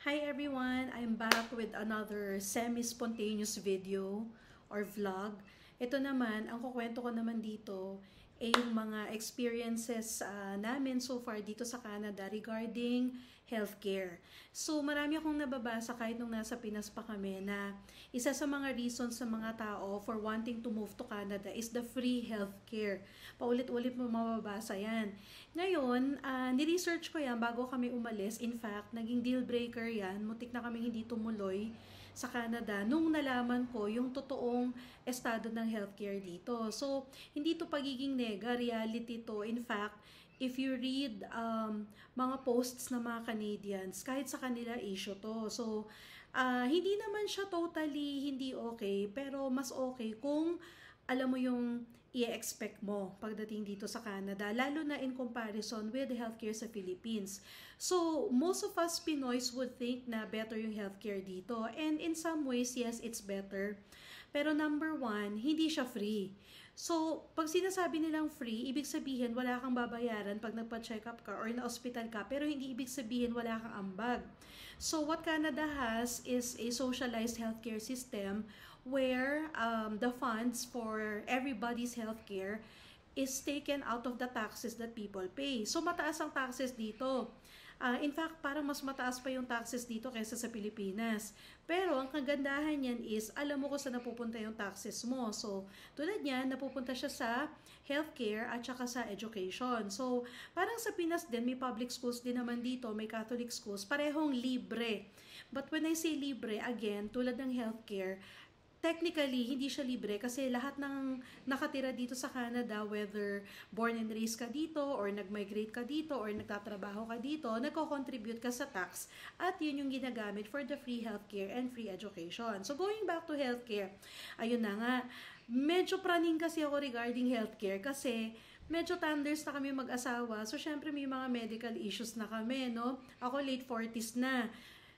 Hi everyone! I'm back with another semi-spontaneous video or vlog. Ito naman, ang kukwento ko naman dito ay yung mga experiences namin so far dito sa Canada regarding healthcare. So marami akong nababasa kahit nung nasa Pinas pa kami na isa sa mga reasons sa mga tao for wanting to move to Canada is the free healthcare. Paulit-ulit mo mababasa yan. Ngayon, ni-research ko yan bago kami umalis. In fact, naging deal breaker yan. Mutik na kami hindi tumuloy sa Canada nung nalaman ko yung totoong estado ng healthcare dito. So, hindi to pagiging nega, reality to. In fact, if you read mga posts ng mga Canadians, kahit sa kanila issue to. So, hindi naman siya totally hindi okay, pero mas okay kung alam mo yung i-expect mo pagdating dito sa Canada, lalo na in comparison with the healthcare sa Philippines. So, most of us Pinoys would think na better yung healthcare dito. And in some ways, yes, it's better. Pero number one, hindi siya free. So, pag sinasabi nilang free, ibig sabihin wala kang babayaran pag nagpa-check up ka or na-hospital ka, pero hindi ibig sabihin wala kang ambag. So, what Canada has is a socialized healthcare system where the funds for everybody's healthcare is taken out of the taxes that people pay. So, mataas ang taxes dito. In fact, parang mas mataas pa yung taxes dito kaysa sa Pilipinas. Pero, ang kagandahan niyan is, alam mo kung saan napupunta yung taxes mo. So, tulad niyan, napupunta siya sa healthcare at saka sa education. So, parang sa Pinas din, may public schools din naman dito, may Catholic schools, parehong libre. But when I say libre, again, tulad ng healthcare, technically, hindi siya libre kasi lahat ng nakatira dito sa Canada, whether born and raised ka dito, or nag-migrate ka dito, or nagtatrabaho ka dito, nagko-contribute ka sa tax at yun yung ginagamit for the free healthcare and free education. So, going back to healthcare, ayun na nga, medyo praning kasi ako regarding healthcare kasi medyo thunders na kami mag-asawa. So, syempre may mga medical issues na kami, no? Ako late 40s na.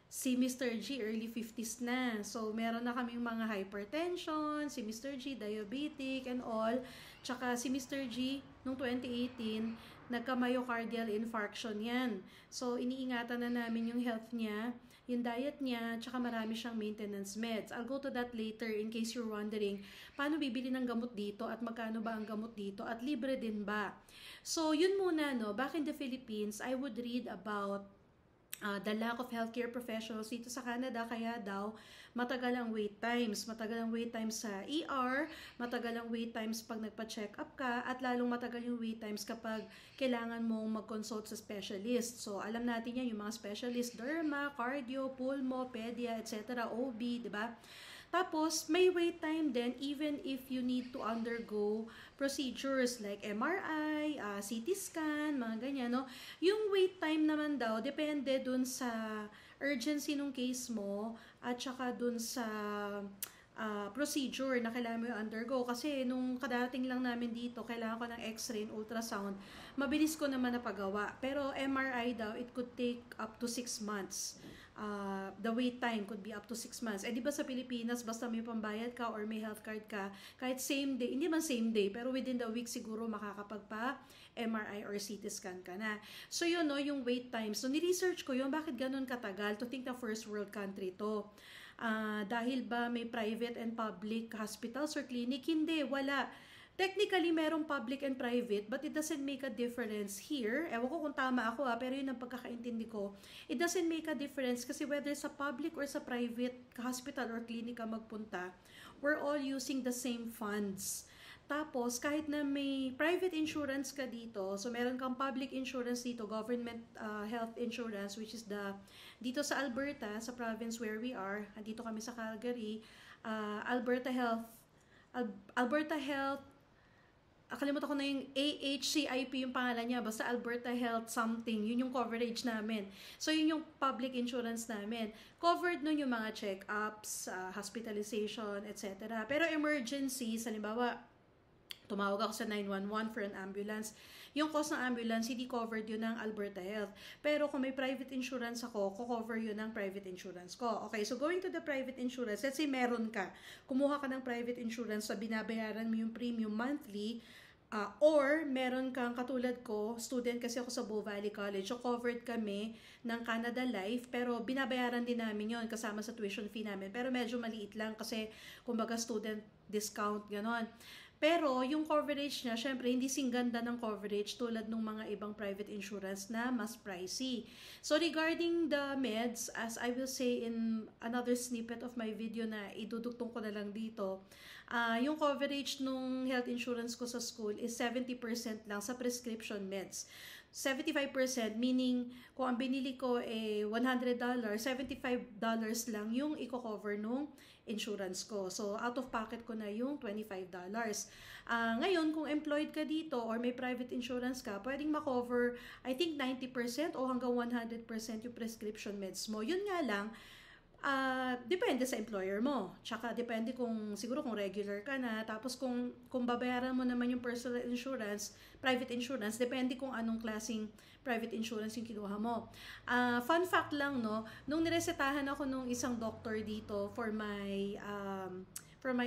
Si Mr. G, early 50s na. So, meron na kaming mga hypertension, si Mr. G, diabetic and all. Tsaka si Mr. G, noong 2018, nagka-myocardial infarction yan. So, iniingatan na namin yung health niya, yung diet niya, tsaka marami siyang maintenance meds. I'll go to that later in case you're wondering, paano bibili ng gamot dito at magkano ba ang gamot dito at libre din ba? So, yun muna, no? Back in the Philippines, I would read about the lack of healthcare professionals dito sa Canada, kaya daw matagal ang wait times. Matagal ang wait times sa ER, matagal ang wait times pag nagpa-check up ka, at lalong matagal yung wait times kapag kailangan mong mag-consult sa specialist. So, alam natin yan, yung mga specialist, derma, cardio, pulmo, pedia, etc., OB, di ba? Tapos, may wait time din even if you need to undergo procedures like MRI, CT scan, mga ganyan, no? Yung wait time naman daw, depende dun sa urgency ng case mo at saka dun sa procedure na kailangan mo yung undergo. Kasi nung kadarating lang namin dito, kailangan ko ng x-ray and ultrasound. Mabilis ko naman napagawa. Pero MRI daw, it could take up to 6 months. The wait time could be up to 6 months. Eh di ba sa Pilipinas, basta may pambayad ka or may health card ka, kahit same day, hindi man same day, pero within the week siguro makakapagpa MRI or CT scan ka na. So yun, no, yung wait time. So ni-research ko yun, bakit ganun katagal? To think na first world country to. Dahil ba may private and public hospitals or clinic? Hindi, wala. Technically, merong public and private, but it doesn't make a difference here. Ewan ko kung tama ako pero yun ang pagkakaintindi ko. It doesn't make a difference kasi whether sa public or sa private hospital or clinic ka magpunta, we're all using the same funds. Tapos, kahit na may private insurance ka dito, so meron kang public insurance dito, government health insurance, which is dito sa Alberta, sa province where we are, dito kami sa Calgary, Alberta Health, kalimutan ko na yung AHCIP yung pangalan niya, basta Alberta Health something, yun yung coverage namin. So, yun yung public insurance namin. Covered nun yung mga check-ups, hospitalization, etc. Pero emergencies, halimbawa, tumawag ako sa 911 for an ambulance. Yung cost ng ambulance, hindi covered yun ng Alberta Health. Pero kung may private insurance ako, ko-cover yun ng private insurance ko. Okay, so going to the private insurance, let's say meron ka, kumuha ka ng private insurance, sa binabayaran mo yung premium monthly, Or meron kang katulad ko, student kasi ako sa Bow Valley College, so covered kami ng Canada Life, pero binabayaran din namin yon kasama sa tuition fee namin, pero medyo maliit lang kasi kumbaga student discount, ganon. Pero yung coverage niya, syempre hindi singganda ng coverage tulad ng mga ibang private insurance na mas pricey. So regarding the meds, as I will say in another snippet of my video na idudugtong ko na lang dito, yung coverage nung health insurance ko sa school is 70% lang sa prescription meds. 75% meaning kung ang binili ko $100, $75 lang yung i-cover nung insurance ko. So, out of pocket ko na yung $25. Ngayon, kung employed ka dito or may private insurance ka, pwedeng makover, I think 90% o hanggang 100% yung prescription meds mo. Yun nga lang, depende sa employer mo. Tsaka depende siguro kung regular ka na. Tapos kung babayaran mo naman yung personal insurance, private insurance, depende kung anong klaseng private insurance yung kinuha mo. Fun fact lang, no, nung niresetahan ako nung isang doctor dito for my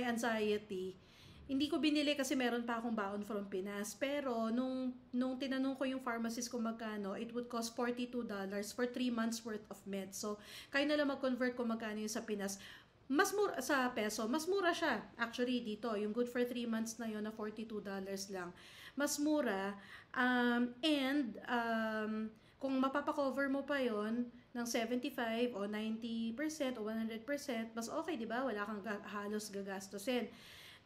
anxiety, hindi ko binili kasi meron pa akong baon from Pinas. Pero nung tinanong ko yung pharmacist kung magkano, it would cost $42 for 3 months worth of meds. So, kayo na lang mag-convert kung magkano yung sa Pinas. Mas mura sa peso, mas mura siya actually dito. Yung good for 3 months na yun na $42 lang. Mas mura. Kung mapapakover mo pa yon ng 75 o 90% o 100%, mas okay, di ba? Wala kang halos gagastusin.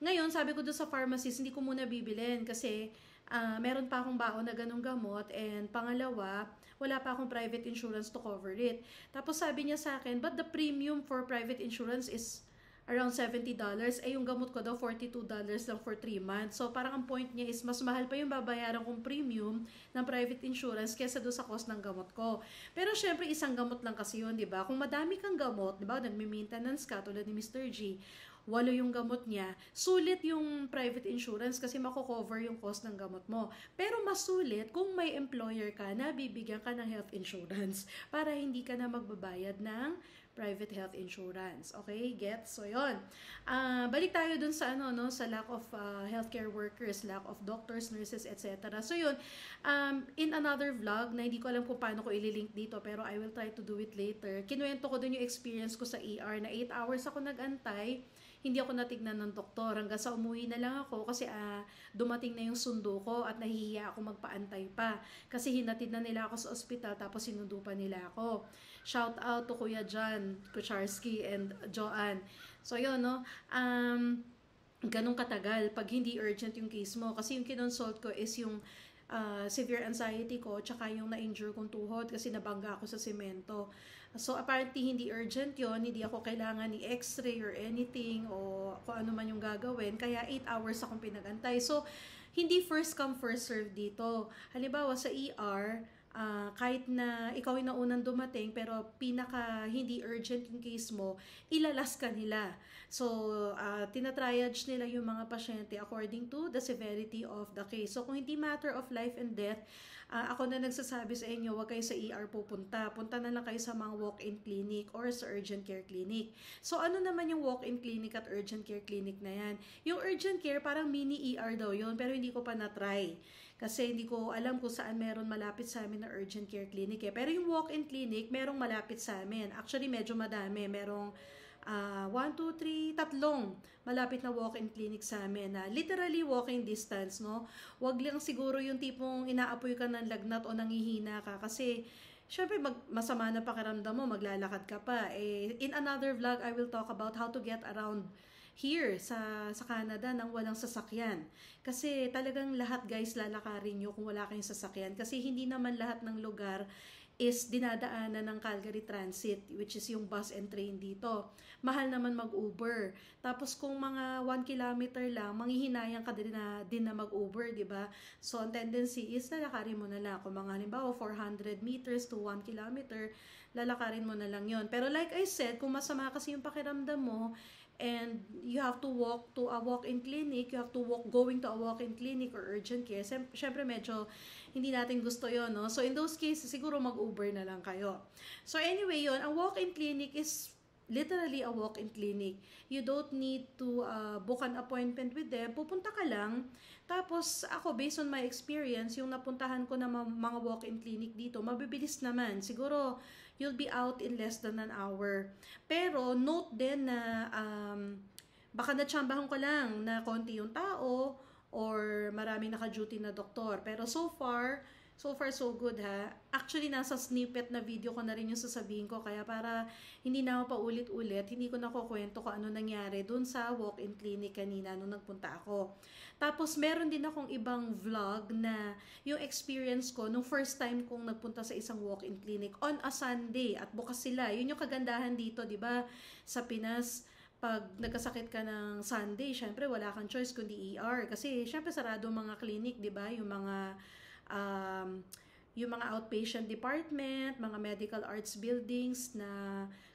Ngayon, sabi ko doon sa pharmacist, hindi ko muna bibilin kasi meron pa akong baon na ganong gamot, and pangalawa, wala pa akong private insurance to cover it. Tapos sabi niya sa akin, but the premium for private insurance is around $70, yung gamot ko daw $42 lang for 3 months. So parang ang point niya is mas mahal pa yung babayaran kong premium ng private insurance kesa doon sa cost ng gamot ko. Pero syempre isang gamot lang kasi yun, di ba? Kung madami kang gamot, di ba, nagme-maintenance ka tulad ni Mr. G, 8 yung gamot niya, sulit yung private insurance kasi mako-cover yung cost ng gamot mo. Pero mas sulit kung may employer ka na bibigyan ka ng health insurance para hindi ka na magbabayad ng private health insurance. Okay, get? So, yun. Balik tayo dun sa sa lack of healthcare workers, lack of doctors, nurses, etc. So, yun. In another vlog, na hindi ko alam kung paano ko ililink dito, pero I will try to do it later. Kinuwento ko dun yung experience ko sa ER na 8 hours ako nag-antay. Hindi ako natignan ng doktor hanggang sa umuwi na lang ako kasi dumating na yung sundo ko at nahihiya ako magpaantay pa. Kasi hinatid na nila ako sa ospital tapos sinundo pa nila ako. Shout out to Kuya John Kucharski and Joanne. So yun, no? Ganong katagal pag hindi urgent yung case mo. Kasi yung kinonsult ko is yung severe anxiety ko tsaka yung na-injure kong tuhod kasi nabangga ako sa semento. So apparently hindi urgent yon, hindi ako kailangan ni x-ray or anything o kung ano man yung gagawin, kaya 8 hours akong pinagantay. So hindi first come first serve dito. Halimbawa sa ER, kahit na ikaw yung naunang dumating pero pinaka hindi urgent yung case mo, ilalas ka nila. So, tinatriage nila yung mga pasyente according to the severity of the case. So, kung hindi matter of life and death, ako na nagsasabi sa inyo, huwag kayo sa ER pupunta. Punta na lang kayo sa mga walk-in clinic or sa urgent care clinic. So, ano naman yung walk-in clinic at urgent care clinic na yan? Yung urgent care, parang mini ER daw yun, pero hindi ko pa na-try. Kasi hindi ko alam kung saan meron malapit sa amin na urgent care clinic eh. Pero yung walk-in clinic, merong malapit sa amin. Actually, medyo madami. Merong 1, 2, 3, 3 malapit na walk-in clinic sa amin na literally walking distance, no? Wag lang siguro yung tipong inaapoy ka ng lagnat o nangihina ka kasi syempre masama na pakiramdam mo, maglalakad ka pa. In another vlog, I will talk about how to get around here sa Canada nang walang sasakyan. Kasi talagang lahat guys lalakarin nyo kung wala kayong sasakyan kasi hindi naman lahat ng lugar is dinadaanan ng Calgary Transit, which is yung bus and train dito. Mahal naman mag-Uber. Tapos kung mga 1 kilometer lang, manghihinayang ka din na mag-Uber, di ba? So, ang tendency is lalakarin mo na lang. Kung mga halimbawa 400 meters to 1 kilometer, lalakarin mo na lang yon. Pero like I said, kung masama kasi yung pakiramdam mo, and you have to walk to a walk-in clinic, you have to going to a walk-in clinic or urgent care, syempre medyo hindi natin gusto yon, no? So in those cases, siguro mag-Uber na lang kayo. So anyway, yon, ang walk-in clinic is literally a walk-in clinic. You don't need to book an appointment with them. Pupunta ka lang. Tapos ako, based on my experience, yung napuntahan ko na mga walk-in clinic dito, mabibilis naman. Siguro, you'll be out in less than an hour. Pero note din na baka natsambahan ko lang na konti yung tao or marami naka-duty na doktor. Pero so far so good ha. Actually, nasa snippet na video ko na rin yung sasabihin ko. Kaya para hindi na ako paulit-ulit, hindi ko nakukwento kung ano nangyari dun sa walk-in clinic kanina nung nagpunta ako. Tapos, meron din akong ibang vlog na yung experience ko nung first time kong nagpunta sa isang walk-in clinic on a Sunday. At bukas sila. Yun yung kagandahan dito, di ba? Sa Pinas, pag nagkasakit ka ng Sunday, syempre wala kang choice kundi ER. Kasi syempre sarado mga clinic, di ba? Yung mga outpatient department, mga medical arts buildings na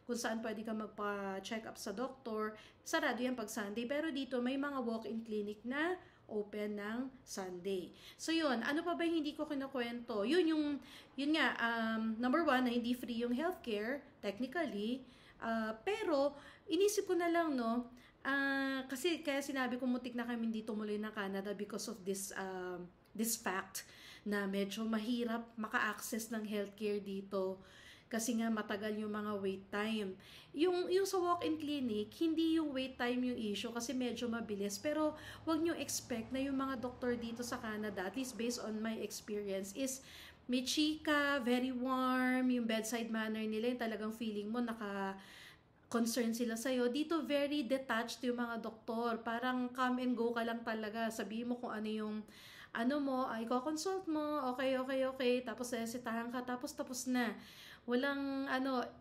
kung saan pwede ka magpa-check up sa doktor, sarado yan pag Sunday. Pero dito may mga walk-in clinic na open ng Sunday. So yun, ano pa ba yung hindi ko kinukwento? Yun nga, number one, na hindi free yung healthcare, technically. Pero, inisip ko na lang, no, kasi kaya sinabi ko mutik na kami dito muli ng Canada because of this fact na medyo mahirap maka-access ng healthcare dito kasi nga matagal yung mga wait time. Yung sa walk-in clinic, hindi yung wait time yung issue kasi medyo mabilis. Pero wag nyo expect na yung mga doktor dito sa Canada, at least based on my experience, is may chika, very warm, yung bedside manner nila, yung talagang feeling mo concern sila sa'yo. Dito, very detached yung mga doktor. Parang come and go ka lang talaga. Sabihin mo kung ano yung ay consult mo, okay, tapos resetahan ka, tapos na. Walang,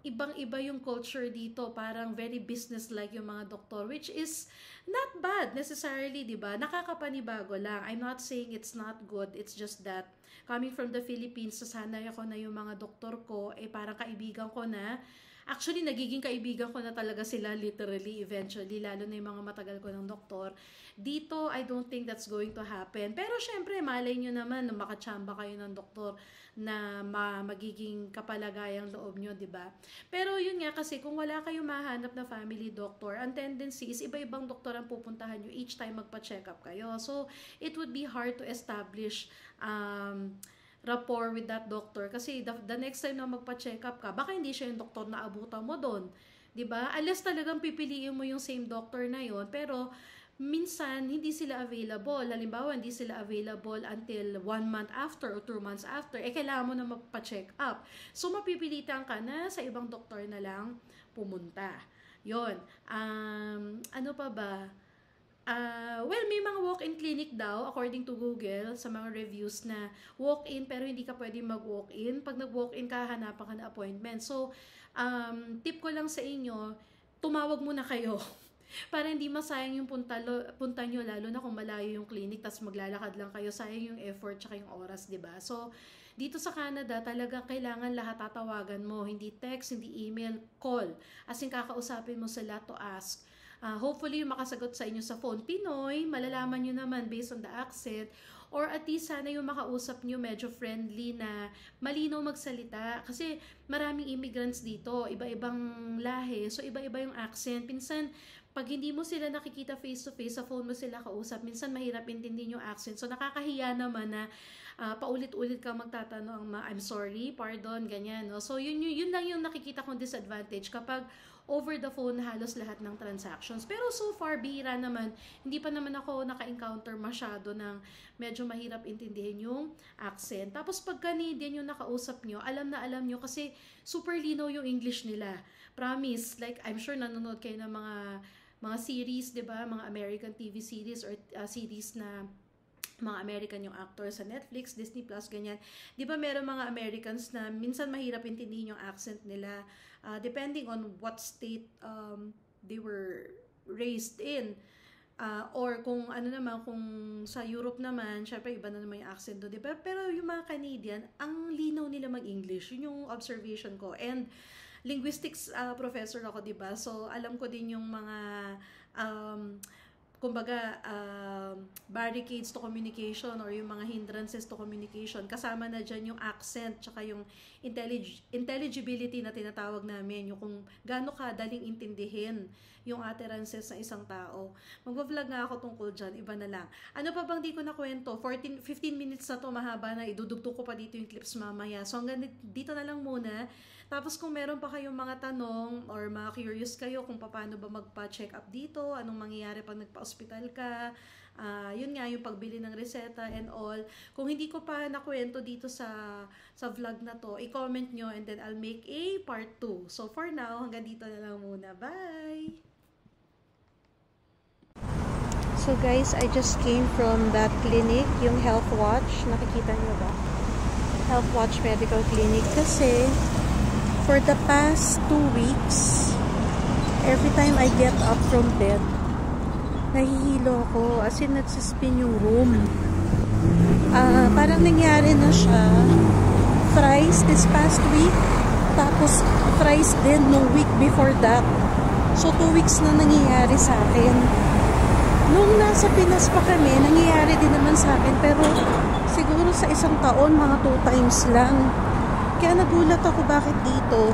ibang-iba yung culture dito, parang very business-like yung mga doktor, which is not bad necessarily, di ba? Nakakapanibago lang. I'm not saying it's not good, it's just that, coming from the Philippines, sasanay ako na yung mga doktor ko, parang kaibigan ko na. Actually, nagiging kaibigan ko na talaga sila literally, eventually, lalo na yung mga matagal ko ng doktor. Dito, I don't think that's going to happen. Pero syempre, malay nyo naman, makatsamba kayo ng doktor na magiging kapalagayang loob nyo, di ba? Pero yun nga kasi, kung wala kayong mahanap na family doctor, ang tendency is iba-ibang doktor ang pupuntahan nyo each time magpa-check up kayo. So, it would be hard to establish rapport with that doctor kasi the next time na magpa-check up ka, baka hindi siya yung doktor na abutan mo doon. 'Di ba? Unless talagang pipiliin mo yung same doctor na yon, pero minsan hindi sila available. Halimbawa, hindi sila available until 1 month after or 2 months after. Kailangan mo na magpa-check up. So mapipilitan ka na sa ibang doktor na lang pumunta. 'Yon. Ano pa ba? Well, may mga walk-in clinic daw, according to Google, sa mga reviews na walk-in, pero hindi ka pwede mag-walk-in. Pag nag-walk-in ka, hanapan ka na appointment. So, tip ko lang sa inyo, tumawag muna kayo. Para hindi masayang yung punta nyo, lalo na kung malayo yung clinic, tas maglalakad lang kayo, sayang yung effort tsaka yung oras, 'di ba? So, dito sa Canada, talaga kailangan lahat tatawagan mo, hindi text, hindi email, call. As in, kakausapin mo sila to ask. Hopefully, yung makasagot sa inyo sa phone Pinoy, malalaman nyo naman based on the accent, or at least sana yung makausap nyo medyo friendly na malinaw magsalita. Kasi maraming immigrants dito, iba-ibang lahi, so iba-iba yung accent. Minsan, pag hindi mo sila nakikita face-to-face, sa phone mo sila kausap, minsan mahirap intindihin yung accent. So nakakahiya naman na paulit-ulit ka magtatanong, I'm sorry, pardon, ganyan. No? So yun lang yung nakikita kong disadvantage kapag over the phone halos lahat ng transactions. Pero so far, bihira naman, hindi pa naman ako naka-encounter masyado ng medyo mahirap intindihin yung accent. Tapos pag Canadian yung nakausap nyo, alam na alam nyo kasi super linaw yung English nila. Promise, like I'm sure nanonood kayo ng mga series, 'di ba? Mga American TV series or series na mga American yung actor sa Netflix, Disney Plus, ganyan. 'Di ba meron mga Americans na minsan mahirap intindihin yung accent nila depending on what state they were raised in. Or kung ano naman, kung sa Europe naman, syempre iba na naman yung accent doon, diba? Pero yung mga Canadian, ang linaw nila mag-English. Yun yung observation ko. And linguistics professor ako, diba? So, alam ko din yung mga kumbaga, barricades to communication or yung mga hindrances to communication. Kasama na dyan yung accent, tsaka yung intelligibility na tinatawag namin, yung kung gaano ka daling intindihin yung utterances ng isang tao. Mag-vlog nga ako tungkol dyan, iba na lang. Ano pa bang di ko na kwento? 15 minutes na to, mahaba na, idudugtog ko pa dito yung clips mamaya. So hanggang dito na lang muna. Tapos kung meron pa kayong mga tanong or mga curious kayo kung paano ba magpa-check up dito, anong mangyayari pag nagpa-hospital ka, yun nga yung pagbili ng reseta and all. Kung hindi ko pa nakwento dito sa vlog na to, i-comment nyo and then I'll make a part 2. So for now, hanggang dito na lang muna. Bye! So guys, I just came from that clinic, yung Health Watch. Nakikita nyo ba? Health Watch Medical Clinic. Kasi for the past 2 weeks, every time I get up from bed, nahihilo ako. As in, nagsispin yung room. Parang nangyari na siya. Thrice this past week. Tapos, thrice din no week before that. So, 2 weeks na nangyayari sa akin. Nung nasa Pinas pa kami, nangyayari din naman sa akin. Pero, siguro sa isang taon, mga 2 times lang. Kaya nagulat ako bakit dito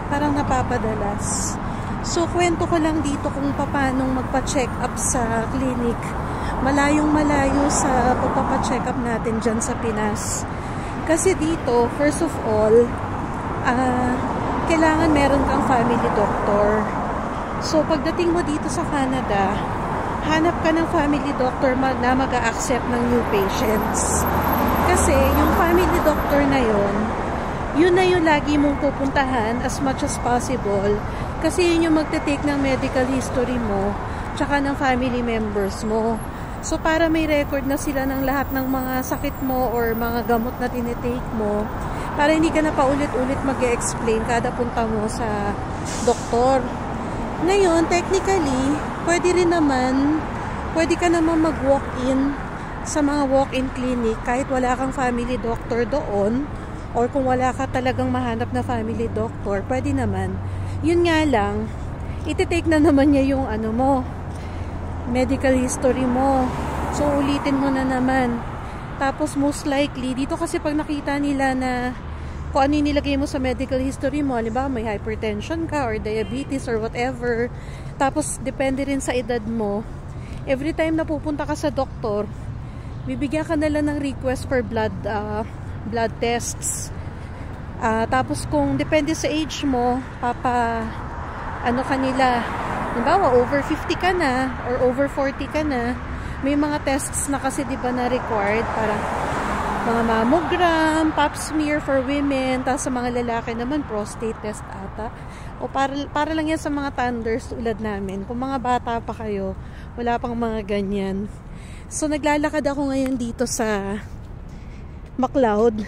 parang napapadalas. So, kwento ko lang dito kung paano magpa-check up sa clinic. Malayong malayo sa pagpapa-check up natin dyan sa Pinas. Kasi dito, first of all, kailangan meron kang family doctor. So, pagdating mo dito sa Canada, hanap ka ng family doctor na mag-a-accept ng new patients. Kasi, yung family doctor na yun na yung lagi mong pupuntahan as much as possible. Kasi yun yung magte-take ng medical history mo, tsaka ng family members mo. So, para may record na sila ng lahat ng mga sakit mo or mga gamot na tinitake mo, para hindi ka na paulit-ulit mag-explain kada punta mo sa doktor. Ngayon, technically, pwede ka naman mag-walk-in sa mga walk-in clinic kahit wala kang family doctor doon. Or kung wala ka talagang mahanap na family doctor, pwede naman. Yun nga lang, iti-take na naman niya yung medical history mo. So, ulitin mo na naman. Tapos, most likely, dito kasi pag nakita nila na kung ano yung nilagay mo sa medical history mo, halimbawa may hypertension ka or diabetes or whatever. Tapos, depende rin sa edad mo. Every time na pupunta ka sa doktor, bibigyan ka nila ng request for blood tests. Tapos kung depende sa age mo, kanila, halimbawa over 50 ka na or over 40 ka na, may mga tests na kasi diba na required, parang mga mammogram, pap smear for women, tapos sa mga lalaki naman prostate test ata. O para lang yan sa mga thunders tulad namin. Kung mga bata pa kayo, wala pang mga ganyan. So naglalakad ako ngayon dito sa McLeod.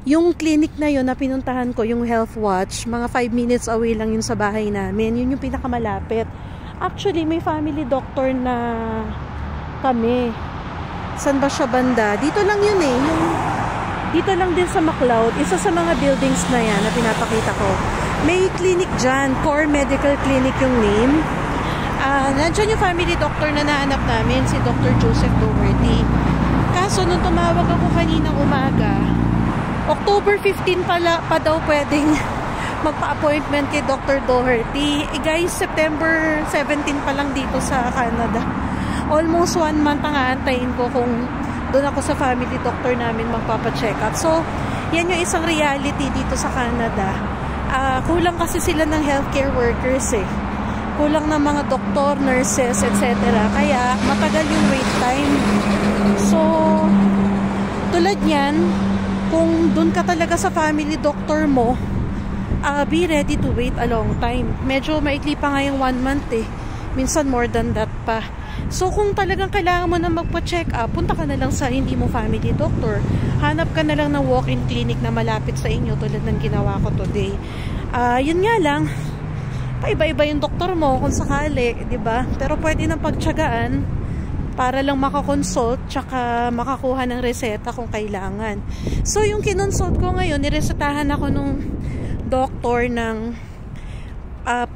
Yung clinic na yun na pinuntahan ko, yung Health Watch, mga 5 minutes away lang yun sa bahay namin. Yun yung pinakamalapit. Actually, may family doctor na kami. San ba siya banda? Dito lang yun eh. Dito lang din sa McLeod. Isa sa mga buildings na yan na pinapakita ko. May clinic dyan. Core Medical Clinic yung name. Nandiyan yung family doctor na nahanap namin, si Dr. Joseph Doherty. Kaso, nung tumawag ako kaninang umaga, October 15 pa daw pwedeng magpa-appointment kay Dr. Doherty. Guys, September 17 pa lang dito sa Canada. Almost 1 month ang aantayin ko kung doon ako sa family doctor namin magpapa-check up. So, yan yung isang reality dito sa Canada. Kulang kasi sila ng healthcare workers eh. Kulang ng mga doktor, nurses, etc. Kaya, matagal yung wait time. So, tulad yan, kung doon ka talaga sa family doctor mo, be ready to wait a long time. Medyo maikli pa nga yung 1 month eh. Minsan more than that pa. So, kung talagang kailangan mo na magpa-check up, punta ka na lang sa hindi mo family doctor. Hanap ka na lang ng walk-in clinic na malapit sa inyo tulad ng ginawa ko today. Yun nga lang, paiba-iba yung doktor mo kung sakali, di ba? Pero pwede nang pagtiyagaan para lang makakonsult tsaka makakuha ng reseta kung kailangan. So, yung kinonsult ko ngayon, niresetahan ako nung doktor ng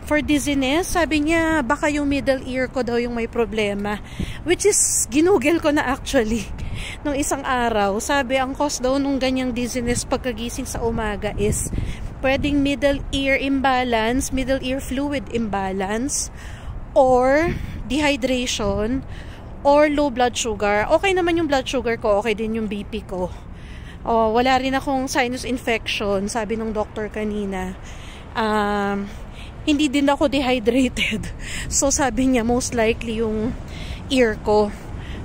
for dizziness. Sabi niya, baka yung middle ear ko daw yung may problema. Which is, ginugel ko na actually. Nung isang araw, sabi, ang cause daw nung ganyang dizziness pagkagising sa umaga is pwedeng middle ear imbalance, middle ear fluid imbalance, or dehydration, or low blood sugar. Okay naman yung blood sugar ko, okay din yung BP ko. Wala rin akong sinus infection, sabi ng doctor kanina. Hindi din ako dehydrated. So sabi niya most likely yung ear ko.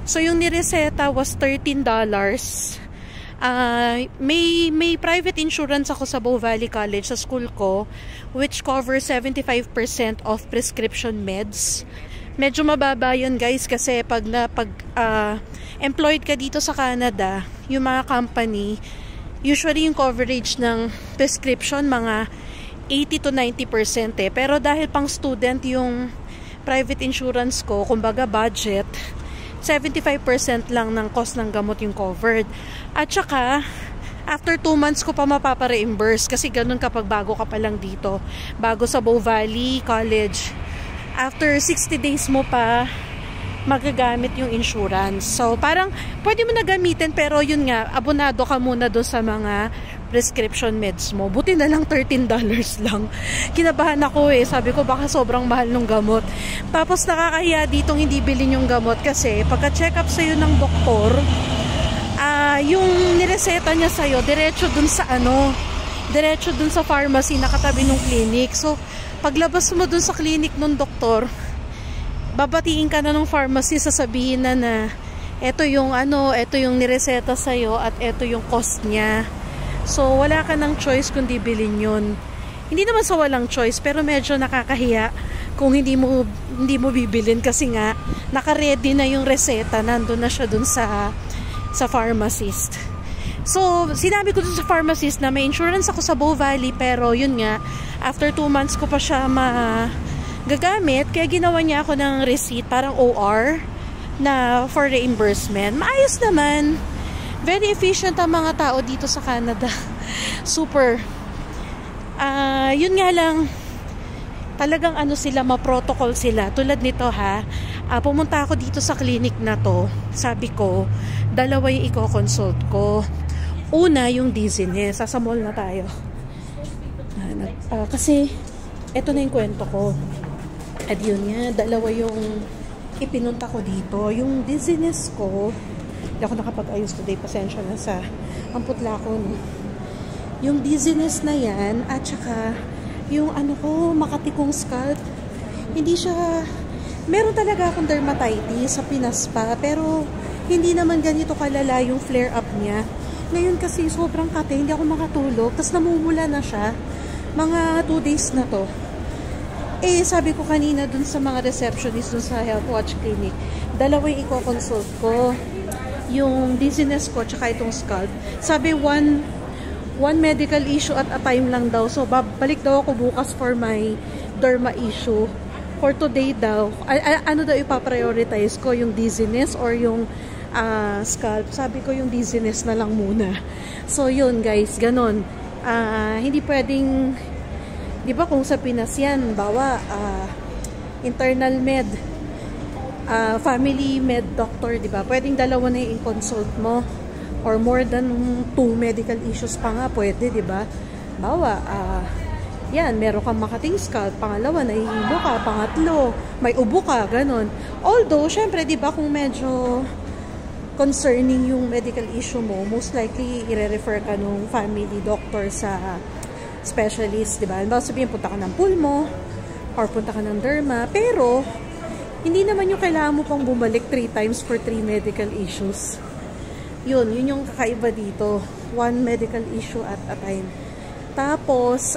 So yung nireseta was $13. May private insurance ako sa Bow Valley College sa school ko, which covers 75% of prescription meds. Medyo mababa yun guys, kasi pag employed ka dito sa Canada, yung mga company, usually yung coverage ng prescription mga 80 to 90% eh. Pero dahil pang student yung private insurance ko, kumbaga budget, 75% lang ng cost ng gamot yung covered. At saka, after 2 months ko pa mapapa-reimburse, kasi ganun kapag bago ka pa lang dito. Bago sa Bow Valley College. After 60 days mo pa magagamit yung insurance. So, parang pwede mo na gamitin, pero yun nga, abonado ka muna doon sa mga prescription meds mo. Buti na lang $13 lang. Kinabahan ako eh. Sabi ko baka sobrang mahal ng gamot. Tapos nakakahiya ditong hindi bilhin yung gamot kasi pagka-check up sa'yo ng doktor, yung nireseta niya sa'yo, diretso dun sa pharmacy na katabi ng clinic. So, paglabas mo dun sa clinic ng doktor, babatiin ka na ng pharmacy, sasabihin na eto yung nireseta sa'yo at eto yung cost niya. So, wala ka ng choice kundi bilhin yun. Hindi naman sa walang choice, pero medyo nakakahiya kung hindi mo bibilin kasi nga, naka-ready na yung reseta, nandun na siya dun sa pharmacist. So, sinabi ko dun sa pharmacist na may insurance ako sa Bow Valley, pero yun nga, after 2 months ko pa siya gagamit, kaya ginawa niya ako ng receipt, parang OR, na for reimbursement. Maayos naman. Very efficient ang mga tao dito sa Canada. Super. Yun nga lang, talagang sila, ma-protocol sila. Tulad nito ha, pumunta ako dito sa clinic na to. Sabi ko, 2 yung i-consult ko. Una, yung dizziness. Sa mall na tayo. Kasi, eto na yung kwento ko. At yun nga, 2 yung ipinunta ko dito. Yung dizziness ko, hindi ako nakapag-ayos today, pasensya na sa ang putla ko, no? Yung dizziness na yan, at saka yung makatikong scalp, hindi siya, meron talaga akong dermatitis sa Pinas pa, pero hindi naman ganito kalala yung flare up niya. Ngayon kasi sobrang kate, hindi ako makatulog, tas namumula na siya, mga 2 days na to. Sabi ko kanina dun sa mga receptionist dun sa Health Watch Clinic, 2 yung i-consult ko. Yung dizziness ko, tsaka itong scalp. Sabi, one medical issue at a time lang daw. So, babalik daw ako bukas for my derma issue. For today daw, ano daw ipaprioritize ko? Yung dizziness or yung scalp? Sabi ko, yung dizziness na lang muna. So, yun guys, ganon. Hindi pwedeng, di ba kung sa Pinas yan, bawa, internal med, family med doctor, di ba? Pwedeng 2 na yung consult mo or more than 2 medical issues pa nga pwede, di ba? Bawa, yan, meron kang makating scalp, pangalawa, nahihilo ka, pangatlo, may ubo ka, ganon. Although, syempre, di ba, kung medyo concerning yung medical issue mo, most likely, i-refer ka nung family doctor sa specialist, di ba? Halimbawa sabihin, punta ka ng pulmo, or punta ka ng derma, pero, hindi naman yung kailangan mo pang bumalik 3 times for 3 medical issues. Yun yung kakaiba dito. 1 medical issue at a time. Tapos,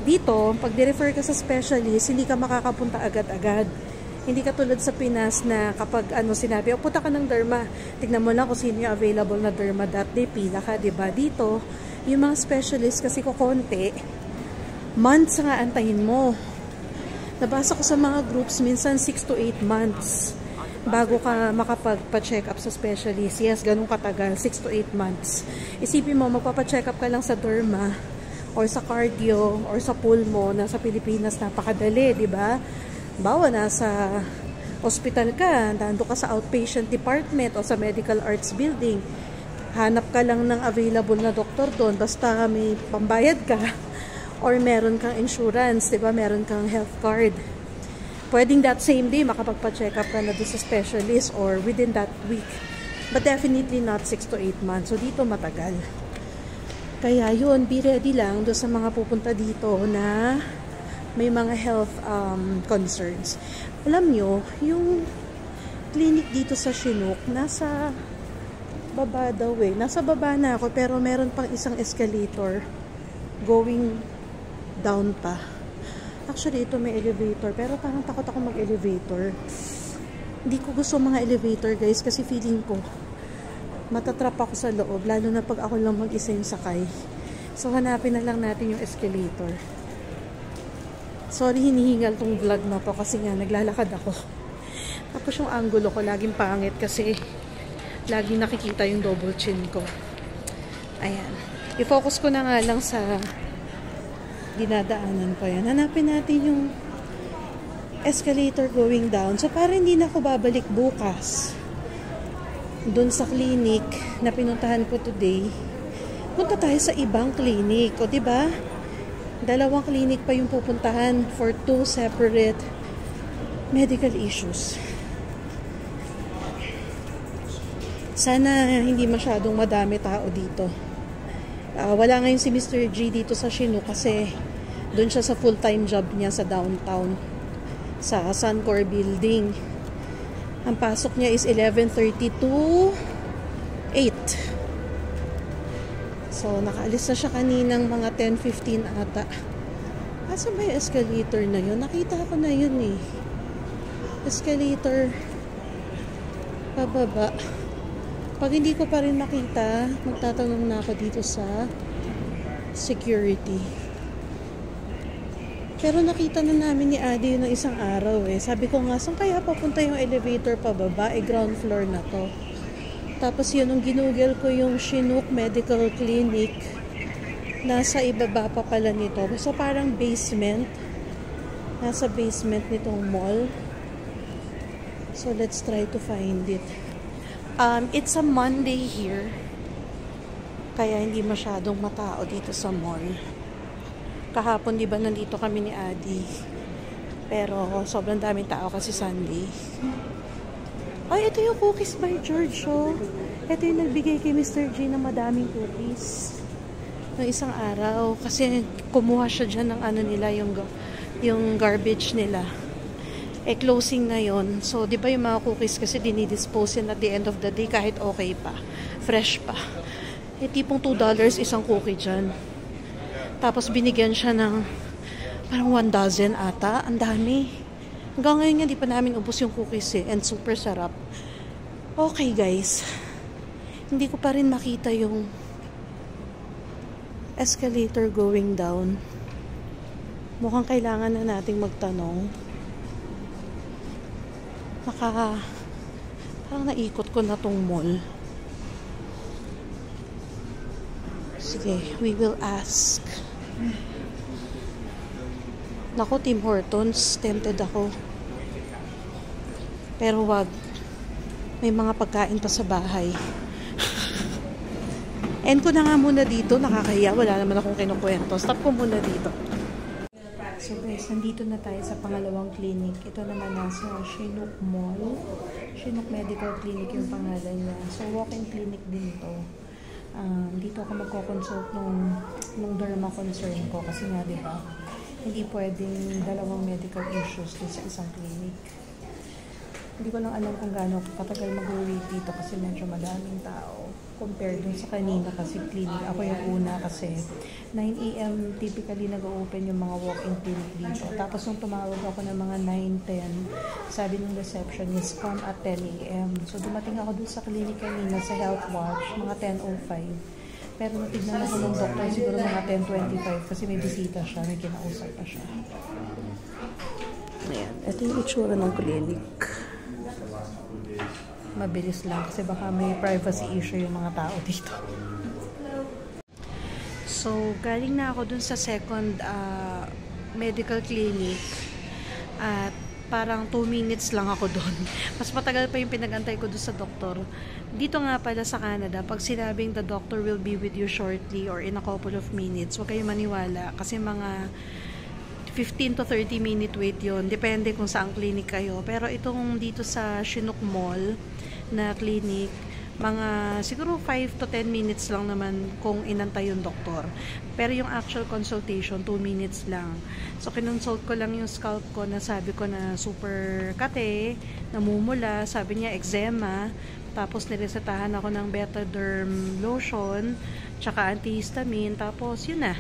dito, pag di-refer ka sa specialist, hindi ka makakapunta agad-agad. Hindi ka tulad sa Pinas na kapag sinabi, punta ka ng derma, tignan mo lang kung sino yung available na derma that day, pila ka, diba? Dito, yung mga specialist kasi kukonti, months nga antayin mo. Nabasa ko sa mga groups, minsan 6 to 8 months bago ka makapagpa-check up sa specialist. Yes, ganun katagal, 6 to 8 months. Isipin mo, magpapa-check up ka lang sa derma, or sa cardio, or sa pulmo, na sa Pilipinas napakadali, di ba? Bawa nasa hospital ka, nandun ka sa outpatient department o sa medical arts building. Hanap ka lang ng available na doktor doon, basta may pambayad ka or meron kang insurance, di ba? Meron kang health card. Pwedeng that same day makapagpa-check up ka na doon sa specialist or within that week. But definitely not 6 to 8 months. So dito matagal. Kaya yun, be ready lang doon sa mga pupunta dito na may mga health concerns. Alam nyo, yung clinic dito sa Chinook, nasa baba daw eh. Nasa baba na ako pero meron pang isang escalator going down pa. Actually, ito may elevator pero parang takot ako mag-elevator. Hindi ko gusto mga elevator guys kasi feeling ko matatrap ako sa loob lalo na pag ako lang mag-isa yung sakay. So hanapin na lang natin yung escalator. Sorry, hinihingal tong vlog na to kasi nga naglalakad ako. Tapos yung angulo ko laging pangit kasi laging nakikita yung double chin ko. Ayan. I-focus ko na nga lang sa dinadaanan ko yan. Hanapin natin yung escalator going down. So, para hindi na ako babalik bukas doon sa clinic na pinuntahan ko today, punta tayo sa ibang clinic. O, diba? Dalawang clinic pa yung pupuntahan for 2 separate medical issues. Sana hindi masyadong madami tao dito. Wala ngayon si Mr. G dito sa Chinook kasi doon siya sa full-time job niya sa downtown sa Suncor Building. Ang pasok niya is 11:30 to 8. So, nakaalis na siya kaninang mga 10:15 ata. Asa ba yung escalator na yun? Nakita ko na yun eh. Escalator pababa. Pag hindi ko pa rin makita, magtatanong na ako dito sa security. Pero nakita na namin ni Adi yun ng isang araw eh. Sabi ko nga, saan kaya papunta yung elevator pababa? Ground floor na to. Tapos yun, nung ginugel ko yung Chinook Medical Clinic, nasa ibaba pa pala nito. So parang basement. Nasa basement nitong mall. So let's try to find it. It's a Monday here. Kaya hindi masyadong matao dito sa mall. Kahapon, di ba, nandito kami ni Adi. Pero sobrang daming tao kasi Sunday. Ay, ito yung Cookies by George, oh. Ito yung nagbigay kay Mr. G ng madaming cookies. Ng isang araw. Kasi kumuha siya dyan ng ano nila, yung garbage nila. Eh, closing na yon. So, di ba yung mga cookies kasi dinidispose yan at the end of the day kahit okay pa. Fresh pa. Eh, tipong $2 isang cookie dyan. Tapos, binigyan siya ng parang 1 dozen ata. Ang dami. Hanggang ngayon nga, di pa namin ubos yung cookies eh. And super sarap. Okay, guys. Hindi ko pa rin makita yung escalator going down. Mukhang kailangan na nating magtanong. Parang naikot ko na tong mall. Sige, we will ask. Naku, Tim Hortons, tempted ako. Pero wag. May mga pagkain pa sa bahay. End ko na nga muna dito, nakakahiya. Wala naman akong kinukwento. Stop ko muna dito. So guys, nandito na tayo sa pangalawang clinic. Ito naman nasa Chinook Mall. Chinook Medical Clinic yung pangalan niya. So walk-in clinic din to. Dito ako magko-consult nung derma concern ko. Kasi nga diba, hindi pwedeng dalawang medical issues din sa isang clinic. Hindi ko lang alam kung gaano katagal mag-wait dito kasi medyo madaming tao. Compared dun sa kanina kasi clinic. Ako yung una kasi 9 AM typically nag-open yung mga walk-in clinic dito. Tapos nung tumawag ako ng mga 9:10, sabi ng receptionist, come at 10 AM. So dumating ako dun sa clinic kanina sa Health Watch, mga 10:05. Pero natignan ako ng doktor siguro mga 10:25 kasi may bisita siya, may kinausap pa siya. Ayan, ito yung itsura ng clinic. Mabilis lang kasi baka may privacy issue yung mga tao dito. So, galing na ako dun sa second medical clinic at parang 2 minutes lang ako doon. Mas matagal pa yung pinag-antay ko doon sa doktor. Dito nga pala sa Canada, pag sinabing the doctor will be with you shortly or in a couple of minutes, huwag kayo maniwala kasi mga 15 to 30 minute wait yon. Depende kung saan clinic kayo. Pero itong dito sa Chinook Mall na clinic, mga siguro 5 to 10 minutes lang naman kung inantay yung doktor. Pero yung actual consultation, 2 minutes lang. So, kinonsult ko lang yung scalp ko na sabi ko na super kate, namumula, sabi niya eczema, tapos niresetahan ako ng Betaderm lotion, tsaka antihistamine, tapos yun na.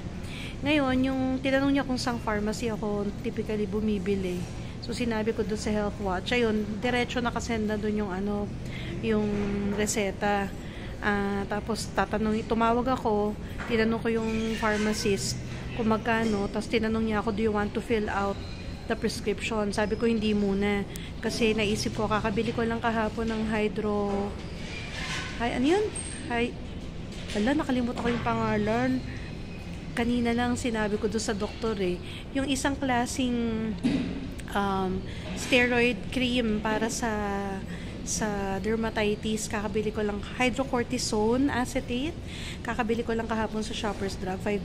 Ngayon, yung tinanong niya kung saan pharmacy ako typically bumibili. So, sinabi ko doon sa Health Watch. Ayun, diretso nakasend na doon yung yung reseta. Tapos, tumawag ako, tinanong ko yung pharmacist kung magkano, tapos tinanong niya ako, do you want to fill out the prescription? Sabi ko, hindi muna. Kasi naisip ko, kakabili ko lang kahapon ng ano yun? Nakalimutan ko yung pangalan. Kanina lang sinabi ko doon sa doktor yung isang klaseng steroid cream para sa dermatitis, kakabili ko lang hydrocortisone acetate, kakabili ko lang kahapon sa Shoppers Drug, $5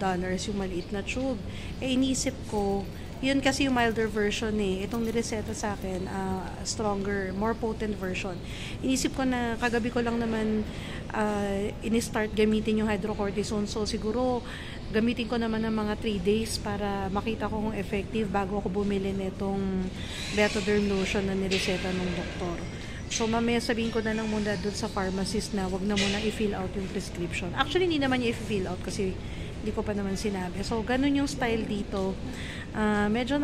yung maliit na tube. Iniisip ko, yun kasi yung milder version itong nireseta sa akin, stronger, more potent version. Inisip ko na kagabi ko lang naman ini-start gamitin yung hydrocortisone, so siguro gamitin ko naman ng mga 3 days para makita ko kung effective bago ako bumili nitong Betaderm lotion na nireseta ng doktor. So, mamaya sabihin ko na lang muna dun sa pharmacist na wag na muna i-fill out yung prescription. Actually, hindi naman niya i-fill out kasi hindi ko pa naman sinabi. So, ganun yung style dito. Medyo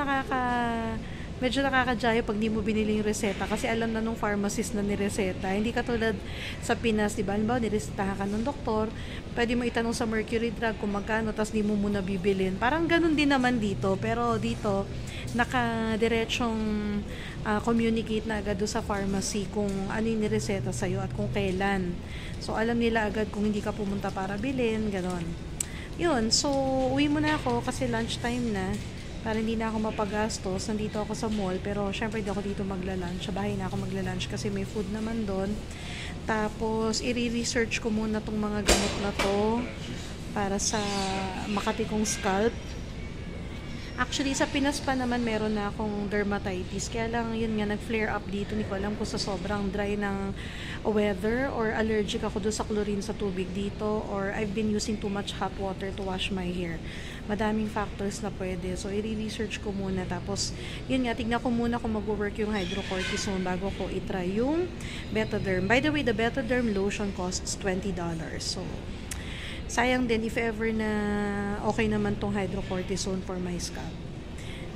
nakakajayo pag di mo binili yung reseta kasi alam na nung pharmacist na nireseta. Hindi katulad sa Pinas, diba? Halimbawa, niresetahan ka ng doktor, pwede mo itanong sa Mercury Drug kung magkano, tapos di mo muna bibilin. Parang ganun din naman dito. Pero dito, nakadiretsong communicate na agad sa pharmacy kung ano yung nireseta sa'yo at kung kailan. So, alam nila agad kung hindi ka pumunta para bilhin, gano'n. Yun, so, uwi muna ako kasi lunchtime na. Para hindi na ako mapagastos. Nandito ako sa mall, pero syempre hindi ako dito magla-lunch. Sa bahay na ako magla-lunch kasi may food naman doon. Tapos, i-research ko muna tong mga gamot na to para sa Makati kong scalp. Actually, sa Pinas pa naman meron na akong dermatitis. Kaya lang, yun nga, nag-flare up dito. Hindi ko alam kung sa sobrang dry ng weather or allergic ako doon sa chlorine sa tubig dito or I've been using too much hot water to wash my hair. Madaming factors na pwede. So, i-research ko muna. Tapos, yun nga, tignan ko muna kung mag-work yung hydrocortisone bago ko itry yung Betaderm. By the way, the Betaderm lotion costs $20. So, sayang din if ever na okay naman tong hydrocortisone for my scalp.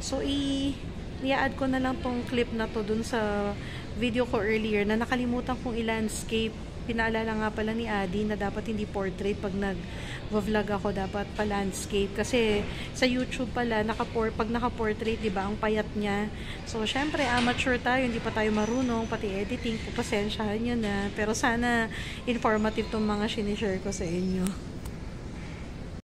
So, i-add ko na lang tong clip na to dun sa video ko earlier na nakalimutan kong i-landscape. Pinaalala nga pala ni Adi na dapat hindi portrait pag nag-vlog ako, dapat pa-landscape. Kasi sa YouTube pala, pag naka-portrait, diba, ang payat niya. So, syempre, amateur tayo, hindi pa tayo marunong, pati editing, pasensyahan nyo na. Pero sana informative tong mga sinishare ko sa inyo.